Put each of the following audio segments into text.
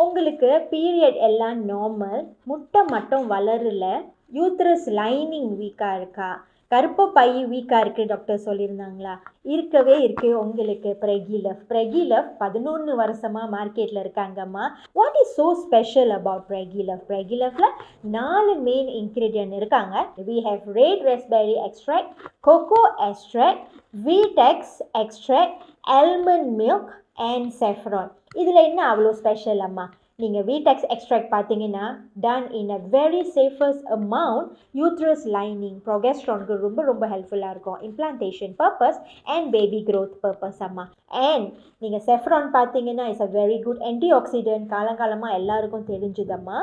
உங்களுக்கு பீரியட் எல்லாம் நார்மல், முட்டை மட்டும் வளரல, யூத்ரஸ் லைனிங் வீக்காக இருக்கா, கர்ப்பப்பை வீக்காக இருக்குது டாக்டர் சொல்லியிருந்தாங்களா? இருக்கவே இருக்குது உங்களுக்கு ப்ரெகிலஃப் 11 வருஷமாக மார்க்கெட்டில் இருக்காங்கம்மா. What is so special about ப்ரெகிலஃபில் 4 மெயின் இன்க்ரீடியன்ட் இருக்காங்க. We have red raspberry extract, cocoa extract, vitex extract, almond milk and saffron. இதில் என்ன அவ்வளோ ஸ்பெஷல் அம்மா? நீங்கள் வீடெக்ஸ் எக்ஸ்ட்ராக்ட் பார்த்தீங்கன்னா done in a very safest amount, uterus lining ப்ரொகெஸ்ட்ரானுக்கு ரொம்ப ரொம்ப ஹெல்ப்ஃபுல்லாக இருக்கும், implantation purpose and baby growth purpose அம்மா. அண்ட் நீங்கள் செஃப்ரான் பார்த்தீங்கன்னா it's a very good antioxidant, காலங்காலமாக எல்லாருக்கும் தெரிஞ்சுதம்மா.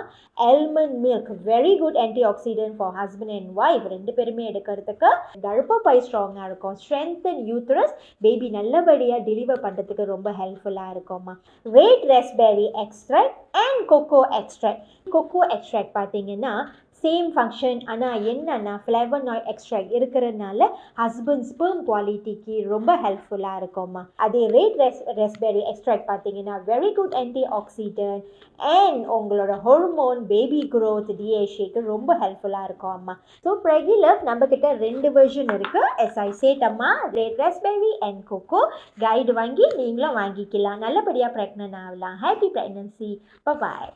Almond milk very good antioxidant for husband and wife, 2 பேருமே எடுக்கிறதுக்கு. கர்ப்பப்பை ஸ்ட்ராங்காக இருக்கும், ஸ்ட்ரென்தன் யூத்ரஸ், பேபி நல்லபடியாக டெலிவர் பண்ணுறதுக்கு ரொம்ப ஹெல்ப்ஃபுல்லாக இருக்கும்மா. Red raspberry extract and cocoa extract பார்த்தீங்கன்னா சேம் ஃபங்க்ஷன், ஆனால் என்னன்னா ஃப்ளேவனாய்ட் எக்ஸ்ட்ராக்ட் இருக்கிறதுனால ஹஸ்பண்ட் ஸ்பெர்ம் குவாலிட்டிக்கு ரொம்ப ஹெல்ப்ஃபுல்லாக இருக்கும்மா. அதே ரெட் ரெஸ்பெரி எக்ஸ்ட்ராக்ட் பார்த்தீங்கன்னா very good antioxidant and உங்களோட ஹார்மோன் பேபி க்ரோத் டிஏஷேக்கு ரொம்ப ஹெல்ப்ஃபுல்லாக இருக்கும் அம்மா. ஸோ ப்ரெகிலஃப் நம்மக்கிட்ட 2 வெர்ஷன் இருக்குது. எஸ்ஐ சேட் அம்மா, red raspberry and cocoa. Guide வாங்கி நீங்களும் வாங்கிக்கலாம், நல்லபடியாக ப்ரெக்னென்ட் ஆகலாம். Happy pregnancy. பாய்.